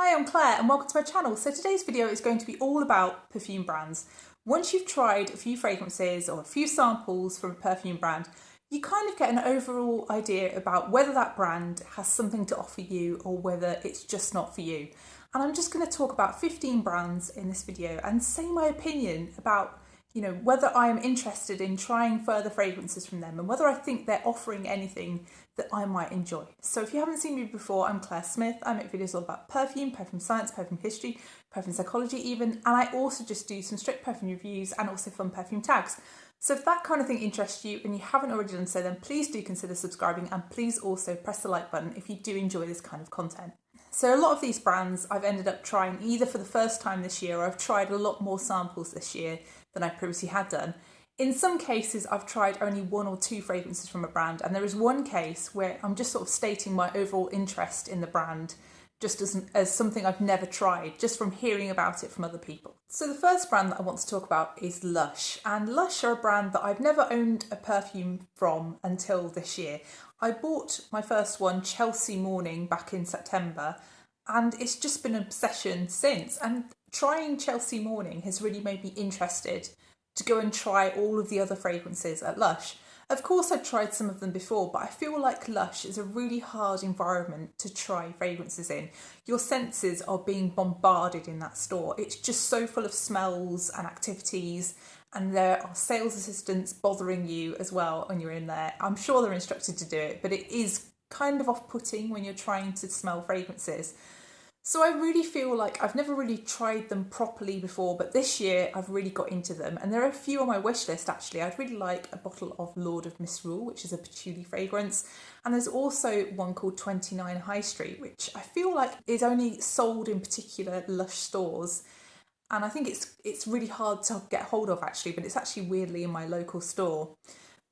Hi, I'm Claire and welcome to my channel. So today's video is going to be all about perfume brands. Once you've tried a few fragrances or a few samples from a perfume brand, you kind of get an overall idea about whether that brand has something to offer you or whether it's just not for you. And I'm just going to talk about 15 brands in this video and say my opinion about whether I am interested in trying further fragrances from them and whether I think they're offering anything that I might enjoy. So if you haven't seen me before, I'm Claire Smith. I make videos all about perfume, perfume science, perfume history, perfume psychology even, and I also just do some strict perfume reviews and also fun perfume tags. So if that kind of thing interests you and you haven't already done so, then please do consider subscribing and please also press the like button if you do enjoy this kind of content. So a lot of these brands I've ended up trying either for the first time this year or I've tried a lot more samples this year than I previously had done. In some cases, I've tried only one or two fragrances from a brand, and there is one case where I'm just sort of stating my overall interest in the brand just as something I've never tried, just from hearing about it from other people. So the first brand that I want to talk about is Lush, and Lush are a brand that I've never owned a perfume from until this year. I bought my first one, Chelsea Morning, back in September, and it's just been an obsession since. And trying Chelsea Morning has really made me interested to go and try all of the other fragrances at Lush. Of course, I've tried some of them before, but I feel like Lush is a really hard environment to try fragrances in. Your senses are being bombarded in that store. It's just so full of smells and activities, and there are sales assistants bothering you as well when you're in there. I'm sure they're instructed to do it, but it is kind of off-putting when you're trying to smell fragrances. So I really feel like I've never really tried them properly before, but this year I've really got into them. And there are a few on my wish list actually. I'd really like a bottle of Lord of Misrule, which is a patchouli fragrance. And there's also one called 29 High Street, which I feel like is only sold in particular Lush stores. And I think it's really hard to get hold of actually, but it's actually weirdly in my local store.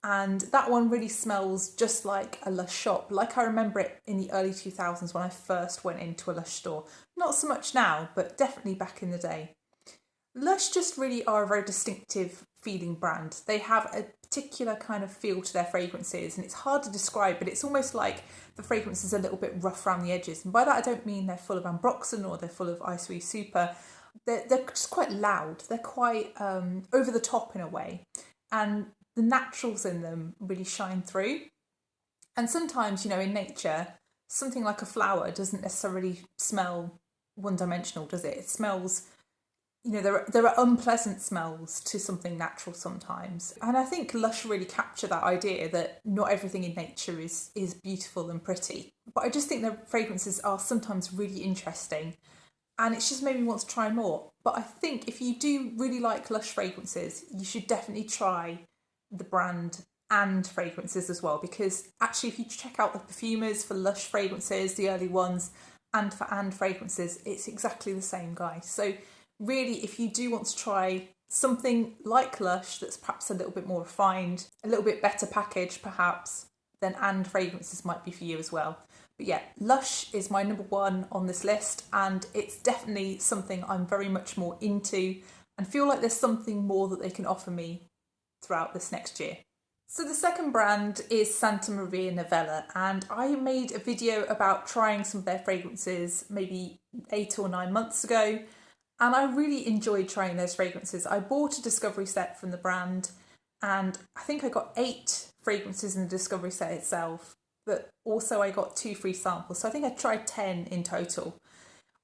And that one really smells just like a Lush shop, like I remember it in the early 2000s when I first went into a Lush store. Not so much now, but definitely back in the day. Lush just really are a very distinctive feeling brand. They have a particular kind of feel to their fragrances, and it's hard to describe, but it's almost like the fragrance is a little bit rough around the edges. And by that I don't mean they're full of ambroxan or they're full of Isoe Super. They're just quite loud. They're quite over the top in a way. And the naturals in them really shine through. And sometimes, in nature, something like a flower doesn't necessarily smell one-dimensional, does it? It smells, there are unpleasant smells to something natural sometimes. And I think Lush really capture that idea that not everything in nature is beautiful and pretty. But I just think their fragrances are sometimes really interesting. And it's just made me want to try more. But I think if you do really like Lush fragrances, you should definitely try the brand and fragrances as well, because actually if you check out the perfumers for Lush fragrances, the early ones, and for fragrances, it's exactly the same guy. So really, if you do want to try something like Lush that's perhaps a little bit more refined, a little bit better packaged perhaps, then fragrances might be for you as well. But yeah, Lush is my number one on this list, and it's definitely something I'm very much more into and feel like there's something more that they can offer me throughout this next year. So the second brand is Santa Maria Novella, and I made a video about trying some of their fragrances maybe 8 or 9 months ago, and I really enjoyed trying those fragrances. I bought a discovery set from the brand, and I think I got 8 fragrances in the discovery set itself, but also I got 2 free samples, so I think I tried 10 in total.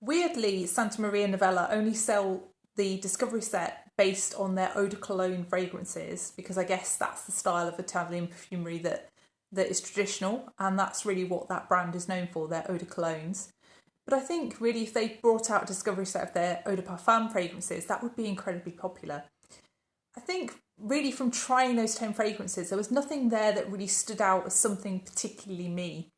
Weirdly, Santa Maria Novella only sell the discovery set based on their eau de cologne fragrances, because I guess that's the style of Italian perfumery that is traditional, and that's really what that brand is known for, their eau de colognes. But I think really if they brought out a discovery set of their eau de parfum fragrances, that would be incredibly popular. I think really from trying those 10 fragrances, there was nothing there that really stood out as something particularly me.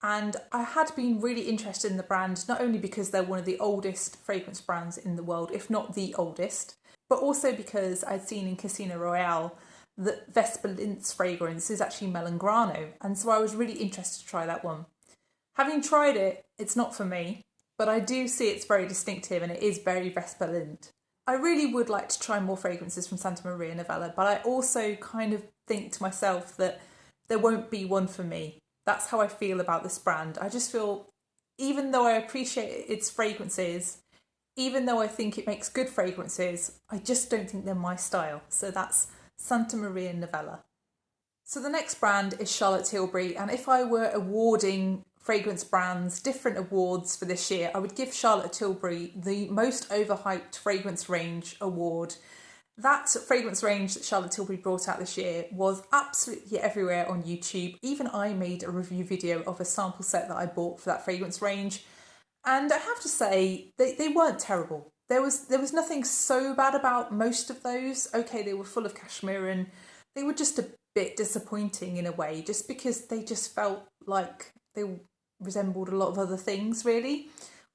And I had been really interested in the brand, not only because they're one of the oldest fragrance brands in the world, if not the oldest, but also because I'd seen in Casino Royale that Vesper Lint's fragrance is actually Melograno, and so I was really interested to try that one. Having tried it, it's not for me, but I do see it's very distinctive and it is very Vesper Lint. I really would like to try more fragrances from Santa Maria Novella, but I also kind of think to myself that there won't be one for me. That's how I feel about this brand. I just feel even though I appreciate its fragrances, even though I think it makes good fragrances, I just don't think they're my style. So that's Santa Maria Novella. So the next brand is Charlotte Tilbury, and if I were awarding fragrance brands different awards for this year, I would give Charlotte Tilbury the most overhyped fragrance range award. That fragrance range that Charlotte Tilbury brought out this year was absolutely everywhere on YouTube. Even I made a review video of a sample set that I bought for that fragrance range. And I have to say, they weren't terrible. There was nothing so bad about most of those. Okay, they were full of cashmere and they were just a bit disappointing in a way, just because they just felt like they resembled a lot of other things, really.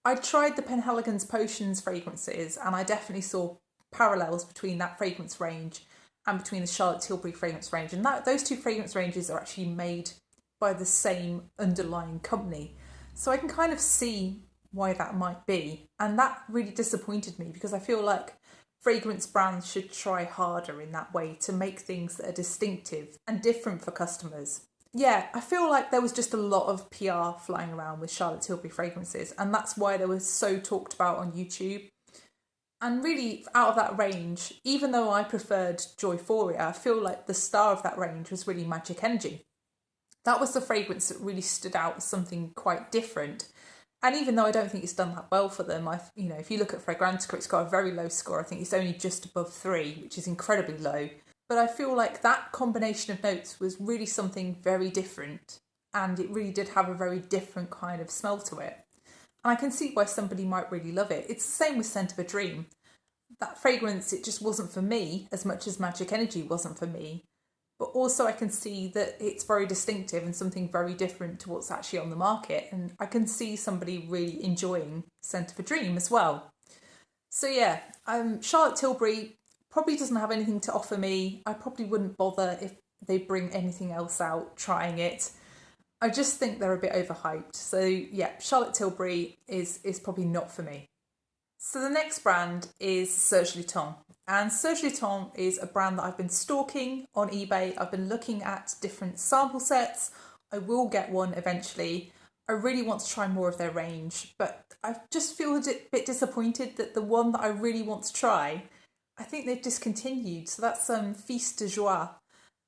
I tried the Penhaligon's Potions fragrances and I definitely saw parallels between that fragrance range and between the Charlotte Tilbury fragrance range. And those two fragrance ranges are actually made by the same underlying company. So I can kind of see why that might be. And that really disappointed me because I feel like fragrance brands should try harder in that way to make things that are distinctive and different for customers. Yeah, I feel like there was just a lot of PR flying around with Charlotte Tilbury fragrances, and that's why they were so talked about on YouTube. And really, out of that range, even though I preferred Joyphoria, I feel like the star of that range was really Magic Energy. That was the fragrance that really stood out as something quite different. And even though I don't think it's done that well for them, if you look at Fragrantica, it's got a very low score. I think it's only just above 3, which is incredibly low. But I feel like that combination of notes was really something very different, and it really did have a very different kind of smell to it. And I can see why somebody might really love it. It's the same with Scent of a Dream. That fragrance, it just wasn't for me as much as Magic Energy wasn't for me. But also I can see that it's very distinctive and something very different to what's actually on the market. And I can see somebody really enjoying Scent of a Dream as well. So yeah, Charlotte Tilbury probably doesn't have anything to offer me. I probably wouldn't bother if they bring anything else out trying it. I just think they're a bit overhyped. So yeah, Charlotte Tilbury is probably not for me. So the next brand is Serge Lutens. And Serge Lutens is a brand that I've been stalking on eBay. I've been looking at different sample sets. I will get one eventually. I really want to try more of their range, but I just feel a bit disappointed that the one that I really want to try, I think they've discontinued. So that's Fils de Joie.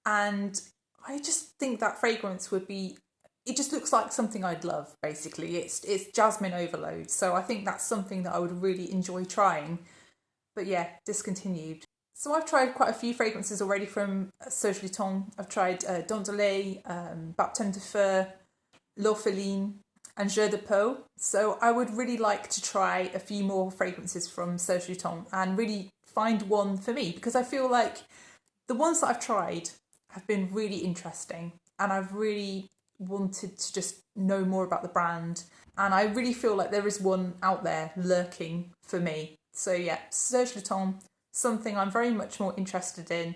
And I just think that fragrance would be, it just looks like something I'd love, basically. It's jasmine overload. So I think that's something that I would really enjoy trying. But yeah, discontinued. So I've tried quite a few fragrances already from Serge Lutens. I've tried Dent de Lait, Baptême de Feu, L'Orpheline and Jeux de Peau. So I would really like to try a few more fragrances from Serge Lutens and really find one for me, because I feel like the ones that I've tried have been really interesting and I've really wanted to just know more about the brand, and I really feel like there is one out there lurking for me. So yeah, Serge Lutens, something I'm very much more interested in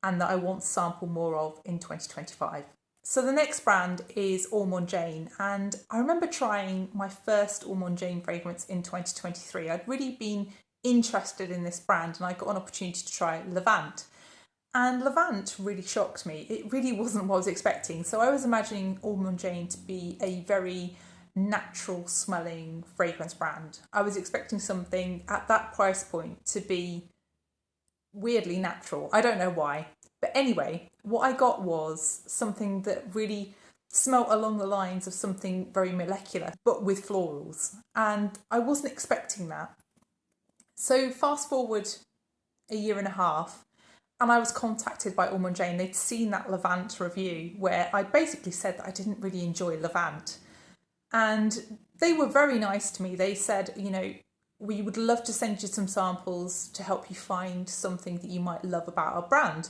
and that I want to sample more of in 2025. So the next brand is Ormonde Jayne, and I remember trying my first Ormonde Jayne fragrance in 2023. I'd really been interested in this brand and I got an opportunity to try Levant. And Levant really shocked me. It really wasn't what I was expecting. So I was imagining Ormonde Jayne to be a very natural smelling fragrance brand. I was expecting something at that price point to be weirdly natural. I don't know why. But anyway, what I got was something that really smelt along the lines of something very molecular, but with florals. And I wasn't expecting that. So fast forward a year and a half, and I was contacted by Ormonde Jayne. They'd seen that Levant review where I basically said that I didn't really enjoy Levant. And they were very nice to me. They said, we would love to send you some samples to help you find something that you might love about our brand.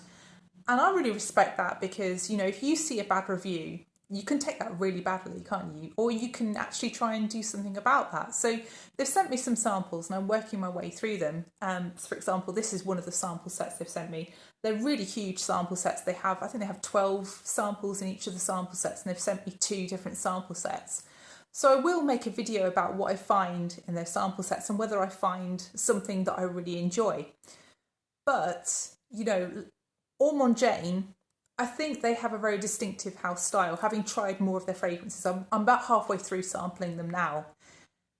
And I really respect that because, if you see a bad review, you can take that really badly, can't you? Or you can actually try and do something about that. So they've sent me some samples and I'm working my way through them. For example, this is one of the sample sets they've sent me. They're really huge sample sets. I think they have 12 samples in each of the sample sets, and they've sent me 2 different sample sets. So I will make a video about what I find in those sample sets and whether I find something that I really enjoy. But, Ormonde Jayne, I think they have a very distinctive house style. Having tried more of their fragrances, I'm about halfway through sampling them now.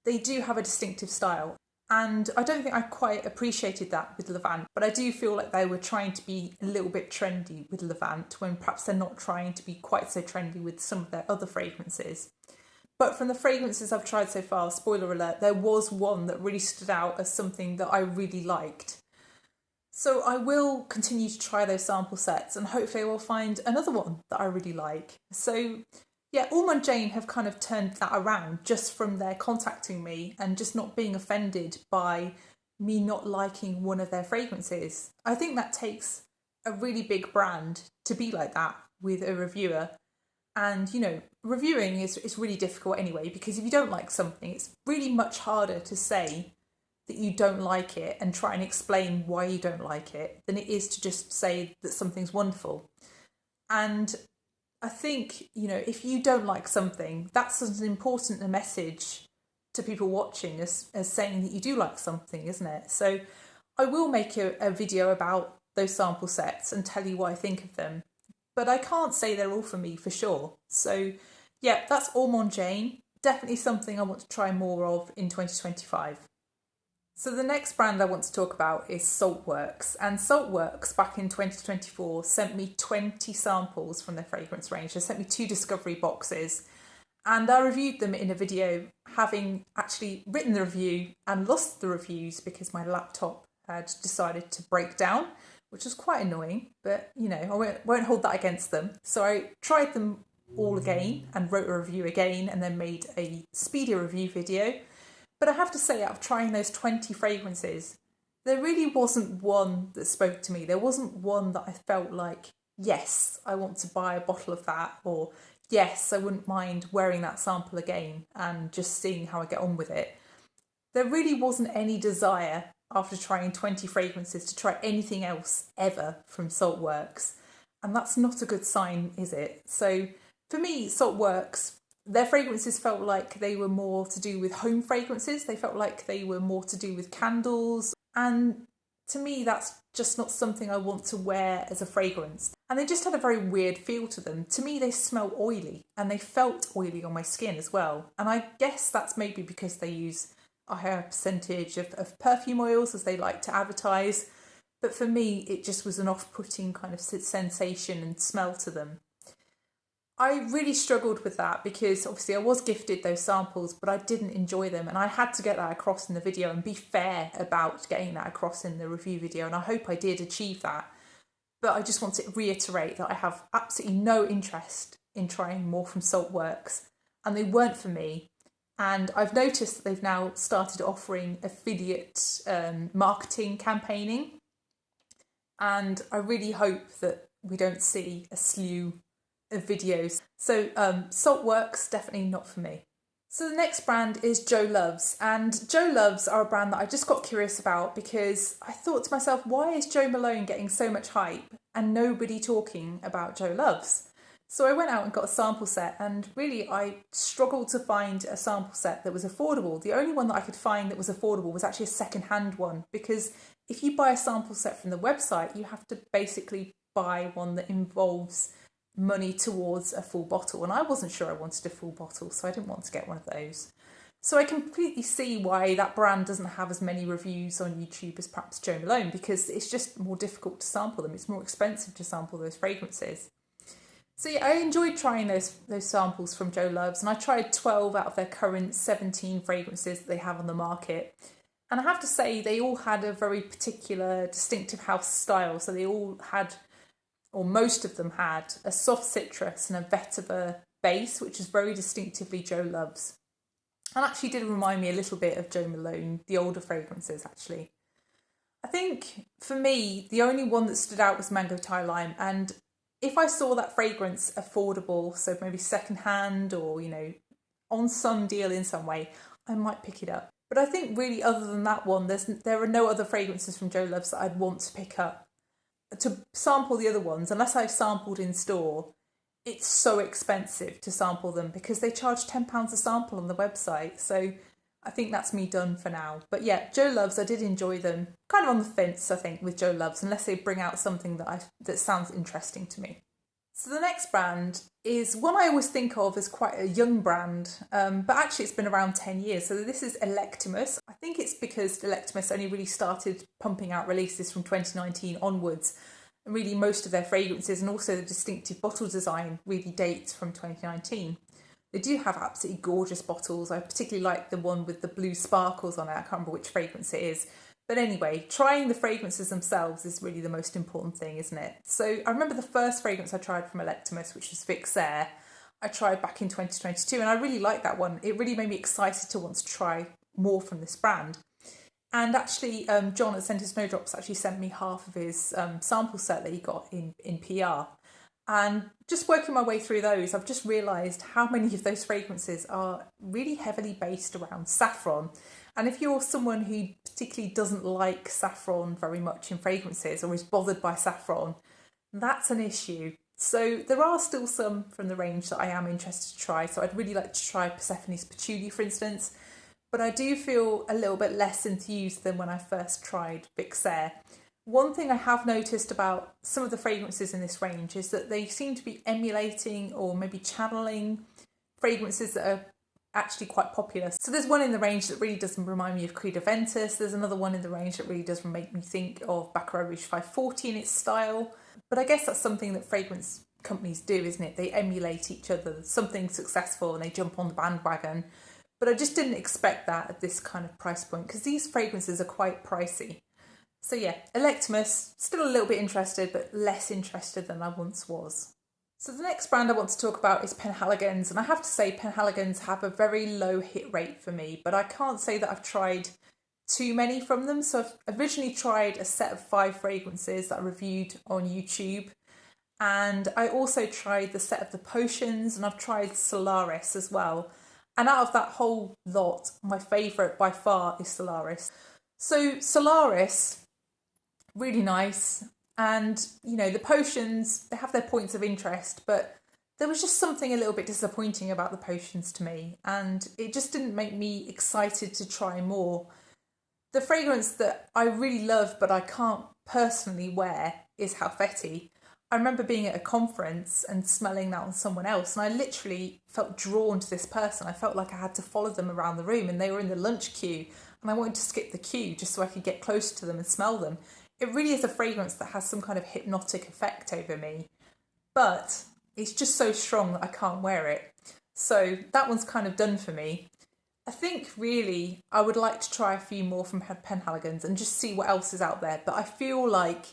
They do have a distinctive style. And I don't think I quite appreciated that with Levant, but I do feel like they were trying to be a little bit trendy with Levant when perhaps they're not trying to be quite so trendy with some of their other fragrances. But from the fragrances I've tried so far, spoiler alert, there was one that really stood out as something that I really liked. So I will continue to try those sample sets and hopefully I will find another one that I really like. So yeah, Ormonde Jayne have kind of turned that around just from their contacting me and just not being offended by me not liking one of their fragrances. I think that takes a really big brand to be like that with a reviewer. And, you know, reviewing is really difficult anyway, because if you don't like something, it's really much harder to say that you don't like it and try and explain why you don't like it than it is to just say that something's wonderful. And I think, you know, if you don't like something, that's as important a message to people watching as saying that you do like something, isn't it? So I will make a video about those sample sets and tell you what I think of them. But I can't say they're all for me for sure. So yeah, that's Ormonde Jayne. Definitely something I want to try more of in 2025. So the next brand I want to talk about is Saltworks. And Saltworks back in 2024 sent me 20 samples from their fragrance range. They sent me 2 discovery boxes and I reviewed them in a video, having actually written the review and lost the reviews because my laptop had decided to break down, which was quite annoying, but you know, I won't hold that against them. So I tried them all again and wrote a review again and then made a speedy review video. But I have to say, out of trying those 20 fragrances, there really wasn't one that spoke to me. There wasn't one that I felt like, yes, I want to buy a bottle of that, or yes, I wouldn't mind wearing that sample again and just seeing how I get on with it. There really wasn't any desire after trying 20 fragrances to try anything else ever from Saltworks. And that's not a good sign, is it? So for me, Saltworks, their fragrances felt like they were more to do with home fragrances. They felt like they were more to do with candles. And to me, that's just not something I want to wear as a fragrance. And they just had a very weird feel to them. To me, they smell oily and they felt oily on my skin as well. And I guess that's maybe because they use a higher percentage of perfume oils, as they like to advertise. But for me, it just was an off-putting kind of sensation and smell to them. I really struggled with that because obviously I was gifted those samples, but I didn't enjoy them. And I had to get that across in the video and be fair about getting that across in the review video. And I hope I did achieve that. But I just want to reiterate that I have absolutely no interest in trying more from Saltworks. And they weren't for me. And I've noticed that they've now started offering affiliate marketing campaigning. And I really hope that we don't see a slew of videos. So Saltworks, definitely not for me. So the next brand is Joie Loves, and Joie Loves are a brand that I just got curious about because I thought to myself, why is Jo Malone getting so much hype and nobody talking about Joie Loves? So I went out and got a sample set, and really I struggled to find a sample set that was affordable. The only one that I could find that was affordable was actually a second-hand one, because if you buy a sample set from the website, you have to basically buy one that involves money towards a full bottle, and I wasn't sure I wanted a full bottle, so I didn't want to get one of those. So I completely see why that brand doesn't have as many reviews on YouTube as perhaps Jo Malone, because it's just more difficult to sample them. It's more expensive to sample those fragrances. So yeah, I enjoyed trying those samples from Joie Loves, and I tried 12 out of their current 17 fragrances that they have on the market. And I have to say, they all had a very particular distinctive house style. So they all had, or most of them had, a soft citrus and a vetiver base, which is very distinctively Joie Loves. And actually did remind me a little bit of Jo Malone, the older fragrances actually. I think for me, the only one that stood out was Mango Thai Lime. And if I saw that fragrance affordable, so maybe secondhand or, you know, on some deal in some way, I might pick it up. But I think really other than that one, there are no other fragrances from Joie Loves that I'd want to pick up. To sample the other ones, unless I've sampled in store, it's so expensive to sample them because they charge £10 a sample on the website. So I think that's me done for now. But yeah, Joie Loves, I did enjoy them. Kind of on the fence, I think, with Joie Loves, unless they bring out something that sounds interesting to me. So the next brand is one I always think of as quite a young brand, but actually it's been around 10 years. So this is Electimuss. I think it's because Electimuss only really started pumping out releases from 2019 onwards. And really most of their fragrances and also the distinctive bottle design really dates from 2019. They do have absolutely gorgeous bottles. I particularly like the one with the blue sparkles on it. I can't remember which fragrance it is. But anyway, trying the fragrances themselves is really the most important thing, isn't it? So I remember the first fragrance I tried from Electimuss, which was Vixere. I tried back in 2022 and I really liked that one. It really made me excited to want to try more from this brand. And actually, John at Scented Snowdrops actually sent me half of his sample set that he got in PR. And just working my way through those, I've just realised how many of those fragrances are really heavily based around saffron. And if you're someone who particularly doesn't like saffron very much in fragrances or is bothered by saffron, that's an issue. So there are still some from the range that I am interested to try. So I'd really like to try Persephone's Patchouli, for instance. But I do feel a little bit less enthused than when I first tried Vixere. One thing I have noticed about some of the fragrances in this range is that they seem to be emulating or maybe channeling fragrances that are actually quite popular. So there's one in the range that really does remind me of Creed Aventus. There's another one in the range that really does make me think of Baccarat Rouge 540 in its style. But I guess that's something that fragrance companies do, isn't it? They emulate each other. Something successful and they jump on the bandwagon. But I just didn't expect that at this kind of price point because these fragrances are quite pricey. So yeah, Electimuss, still a little bit interested, but less interested than I once was. So the next brand I want to talk about is Penhaligons, and I have to say Penhaligons have a very low hit rate for me, but I can't say that I've tried too many from them. So I've originally tried a set of 5 fragrances that I reviewed on YouTube, and I also tried the set of the potions, and I've tried Solaris as well. And out of that whole lot, my favourite by far is Solaris. So Solaris, really nice. And, you know, the potions, they have their points of interest, but there was just something a little bit disappointing about the potions to me. And it just didn't make me excited to try more. The fragrance that I really love, but I can't personally wear, is Halfeti. I remember being at a conference and smelling that on someone else, and I literally felt drawn to this person. I felt like I had to follow them around the room, and they were in the lunch queue, and I wanted to skip the queue just so I could get close to them and smell them. It really is a fragrance that has some kind of hypnotic effect over me, but it's just so strong that I can't wear it. So that one's kind of done for me. I think really I would like to try a few more from Penhaligons and just see what else is out there, but I feel like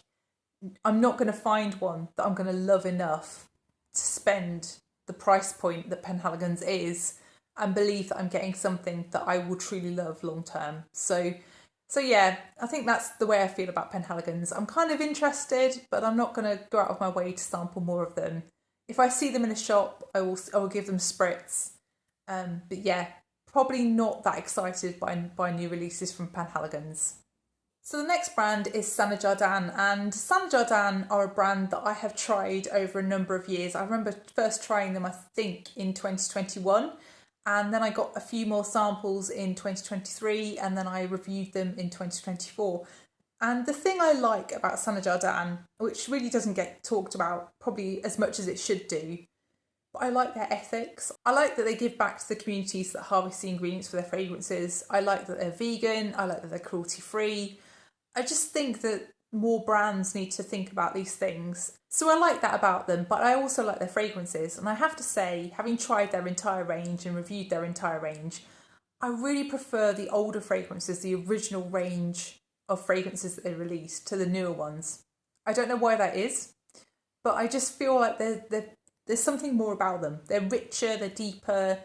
I'm not going to find one that I'm going to love enough to spend the price point that Penhaligons is and believe that I'm getting something that I will truly love long term. So yeah, I think that's the way I feel about Penhaligons. I'm kind of interested, but I'm not going to go out of my way to sample more of them. If I see them in a shop, I will give them spritz. But yeah, probably not that excited by new releases from Penhaligons. So the next brand is Sana Jardin, and Sana Jardin are a brand that I have tried over a number of years. I remember first trying them, I think, in 2021, and then I got a few more samples in 2023, and then I reviewed them in 2024. And the thing I like about Sana Jardin, which really doesn't get talked about probably as much as it should do, but I like their ethics. I like that they give back to the communities that harvest the ingredients for their fragrances. I like that they're vegan. I like that they're cruelty-free. I just think that more brands need to think about these things. So I like that about them, but I also like their fragrances. And I have to say, having tried their entire range and reviewed their entire range, I really prefer the older fragrances, the original range of fragrances that they released, to the newer ones. I don't know why that is, but I just feel like there's something more about them. They're richer, they're deeper,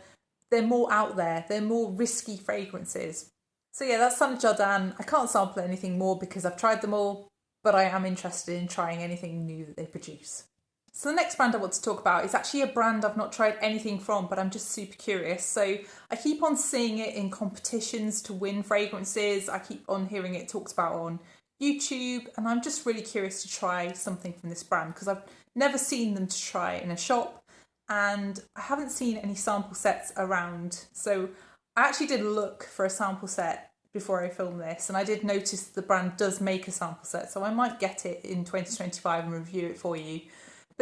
they're more out there, they're more risky fragrances. So yeah, that's Sana Jardin. I can't sample anything more because I've tried them all, but I am interested in trying anything new that they produce. So the next brand I want to talk about is actually a brand I've not tried anything from, but I'm just super curious. So I keep on seeing it in competitions to win fragrances. I keep on hearing it talked about on YouTube, and I'm just really curious to try something from this brand because I've never seen them to try in a shop, and I haven't seen any sample sets around. So I actually did look for a sample set before I filmed this, and I did notice the brand does make a sample set, so I might get it in 2025 and review it for you.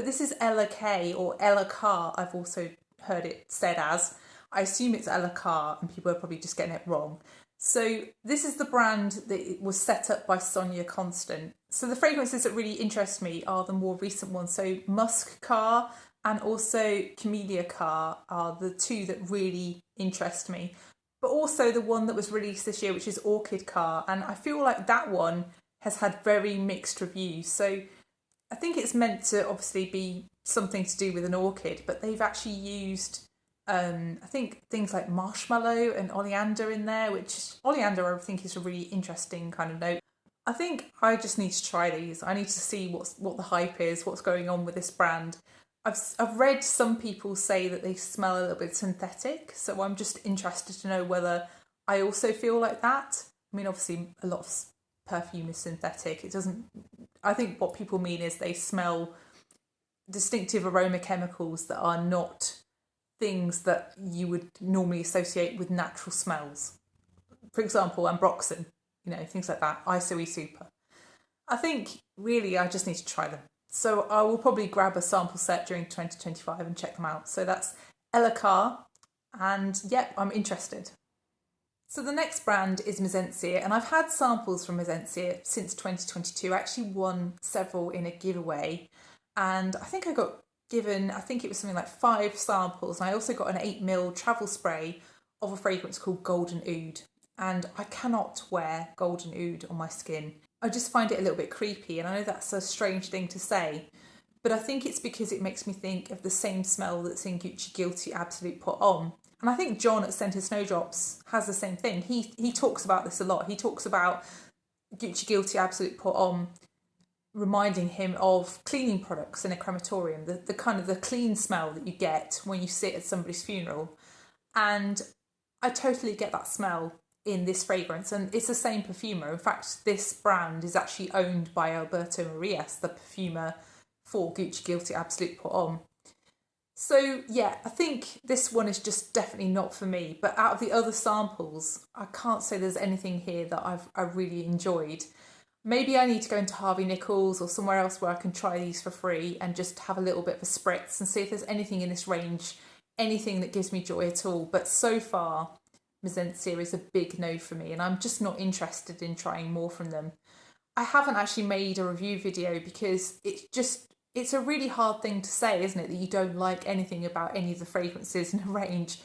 but this is Ella K or Ella Car, I've also heard it said as. I assume it's Ella Car and people are probably just getting it wrong. So this is the brand that was set up by Sonia Constant. So the fragrances that really interest me are the more recent ones. So Musk Car and also Camélia Car are the two that really interest me. But also the one that was released this year, which is Orchid Car. And I feel like that one has had very mixed reviews. So I think it's meant to obviously be something to do with an orchid, but they've actually used I think things like marshmallow and oleander in there, which oleander I think is a really interesting kind of note. I think I just need to try these. I need to see what the hype is, what's going on with this brand. I've read some people say that they smell a little bit synthetic, so I'm just interested to know whether I also feel like that. I mean, obviously a lot of perfume is synthetic. It doesn't. I think what people mean is they smell distinctive aroma chemicals that are not things that you would normally associate with natural smells. For example, ambroxan, things like that, ISOE Super. I think really I just need to try them. So I will probably grab a sample set during 2025 and check them out. So that's Ella Car, and yep, I'm interested. So the next brand is Miszensir, and I've had samples from Miszensir since 2022. I actually won several in a giveaway, and I think I got given, I think it was something like 5 samples, and I also got an 8ml travel spray of a fragrance called Golden Oud, and I cannot wear Golden Oud on my skin. I just find it a little bit creepy, and I know that's a strange thing to say, but I think it's because it makes me think of the same smell that's in Gucci Guilty Absolute Put On. And I think John at Scented Snowdrops has the same thing. He talks about this a lot. He talks about Gucci Guilty Absolute Put On reminding him of cleaning products in a crematorium, the kind of the clean smell that you get when you sit at somebody's funeral. And I totally get that smell in this fragrance, and it's the same perfumer. In fact, this brand is actually owned by Alberto Marias, the perfumer for Gucci Guilty Absolute Put On. So yeah, I think this one is just definitely not for me, but out of the other samples, I can't say there's anything here that I've really enjoyed. Maybe I need to go into Harvey Nichols or somewhere else where I can try these for free and just have a little bit of a spritz and see if there's anything in this range, anything that gives me joy at all. But so far, Miszensir is a big no for me, and I'm just not interested in trying more from them. I haven't actually made a review video because it's a really hard thing to say, isn't it, that you don't like anything about any of the fragrances in a range.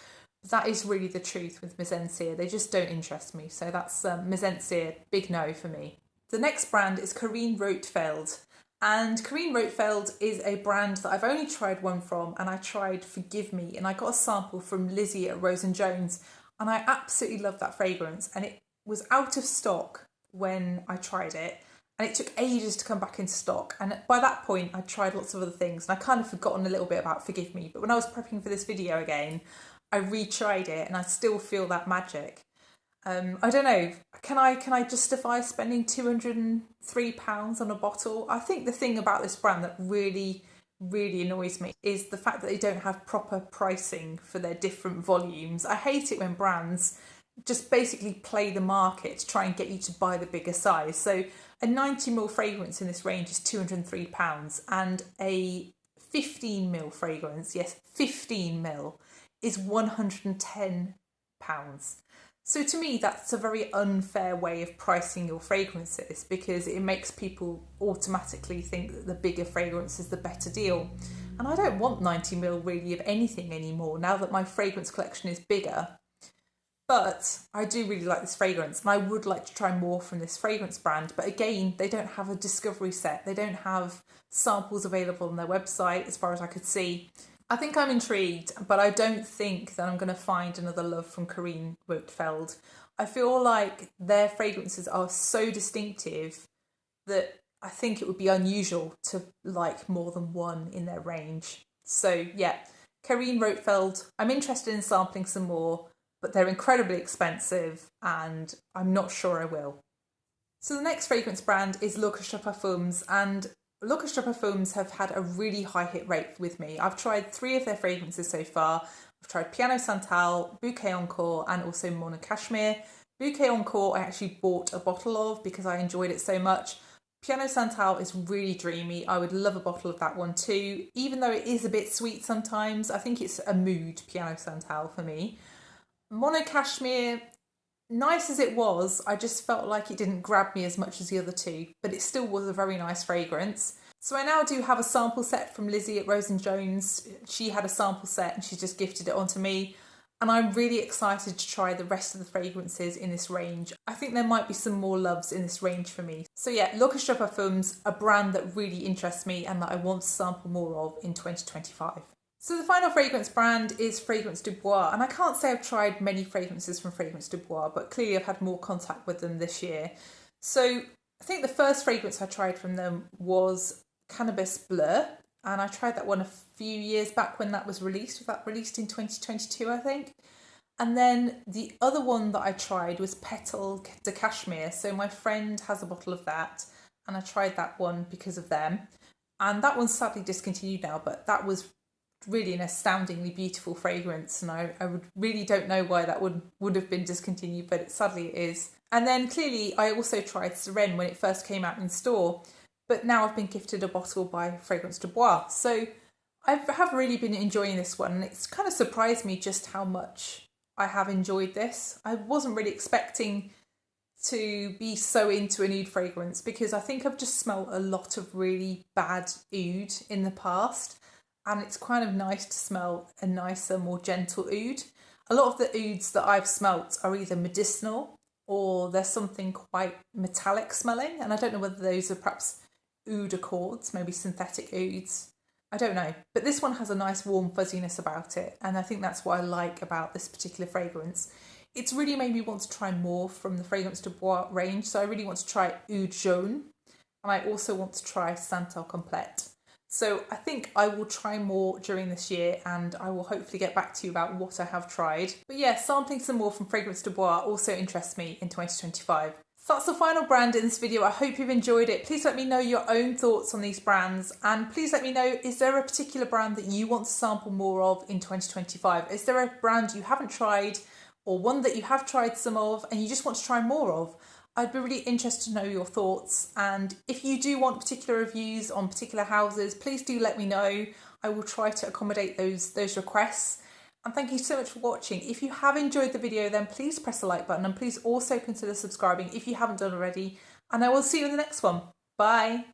That is really the truth with Miszensir. They just don't interest me. So that's Miszensir, big no for me. The next brand is Carine Roitfeld. And Carine Roitfeld is a brand that I've only tried one from, and I tried Forgive Me, and I got a sample from Lizzie at Rose & Jones, and I absolutely love that fragrance, and it was out of stock when I tried it, and it took ages to come back into stock, and by that point I tried lots of other things, and I kind of forgotten a little bit about Forgive Me, but when I was prepping for this video again, I retried it, and I still feel that magic. I don't know, can I justify spending £203 on a bottle? I think the thing about this brand that really, really annoys me is the fact that they don't have proper pricing for their different volumes. I hate it when brands just basically play the market to try and get you to buy the bigger size. So a 90ml fragrance in this range is £203, and a 15ml fragrance, yes, 15ml, is £110. So to me, that's a very unfair way of pricing your fragrances, because it makes people automatically think that the bigger fragrance is the better deal. And I don't want 90ml really of anything anymore now that my fragrance collection is bigger. But I do really like this fragrance, and I would like to try more from this fragrance brand. But again, they don't have a discovery set. They don't have samples available on their website as far as I could see. I think I'm intrigued, but I don't think that I'm going to find another love from Carine Roitfeld. I feel like their fragrances are so distinctive that I think it would be unusual to like more than one in their range. So yeah, Carine Roitfeld, I'm interested in sampling some more, but they're incredibly expensive and I'm not sure I will. So the next fragrance brand is L'Orchestre Parfums, and L'Orchestre Parfums have had a really high hit rate with me. I've tried 3 of their fragrances so far. I've tried Piano Santal, Bouquet Encore, and also Mona Cashmere. Bouquet Encore I actually bought a bottle of because I enjoyed it so much. Piano Santal is really dreamy. I would love a bottle of that one too. Even though it is a bit sweet sometimes, I think it's a mood Piano Santal for me. Mono Cashmere, nice as it was, I just felt like it didn't grab me as much as the other two, but it still was a very nice fragrance. So I now do have a sample set from Lizzie at Rose & Jones. She had a sample set and she just gifted it onto me. And I'm really excited to try the rest of the fragrances in this range. I think there might be some more loves in this range for me. So yeah, L'Orchestre Parfums, a brand that really interests me and that I want to sample more of in 2025. So the final fragrance brand is Fragrance du Bois, and I can't say I've tried many fragrances from Fragrance du Bois, but clearly I've had more contact with them this year. So I think the first fragrance I tried from them was Cannabis Bleu, and I tried that one a few years back when that was released. Was that released in 2022, I think? And then the other one that I tried was Petal de Cashmere. So my friend has a bottle of that, and I tried that one because of them. And that one's sadly discontinued now, but that was really an astoundingly beautiful fragrance, and I really don't know why that would have been discontinued, but sadly it is. And then clearly I also tried Sirène when it first came out in store, but now I've been gifted a bottle by Fragrance du Bois. So I have really been enjoying this one, and it's kind of surprised me just how much I have enjoyed this. I wasn't really expecting to be so into an oud fragrance, because I think I've just smelled a lot of really bad oud in the past, and it's kind of nice to smell a nicer, more gentle oud. A lot of the ouds that I've smelt are either medicinal or there's something quite metallic smelling, and I don't know whether those are perhaps oud accords, maybe synthetic ouds. I don't know, but this one has a nice warm fuzziness about it, and I think that's what I like about this particular fragrance. It's really made me want to try more from the Fragrance du Bois range, so I really want to try Oud Jaune, and I also want to try Santal Complète. So I think I will try more during this year, and I will hopefully get back to you about what I have tried. But yeah, sampling some more from Fragrance du Bois also interests me in 2025. So that's the final brand in this video. I hope you've enjoyed it. Please let me know your own thoughts on these brands, and please let me know, is there a particular brand that you want to sample more of in 2025? Is there a brand you haven't tried, or one that you have tried some of and you just want to try more of? I'd be really interested to know your thoughts, and if you do want particular reviews on particular houses, please do let me know. I will try to accommodate those requests. And thank you so much for watching. If you have enjoyed the video, then please press the like button, and please also consider subscribing if you haven't done already. And I will see you in the next one. Bye.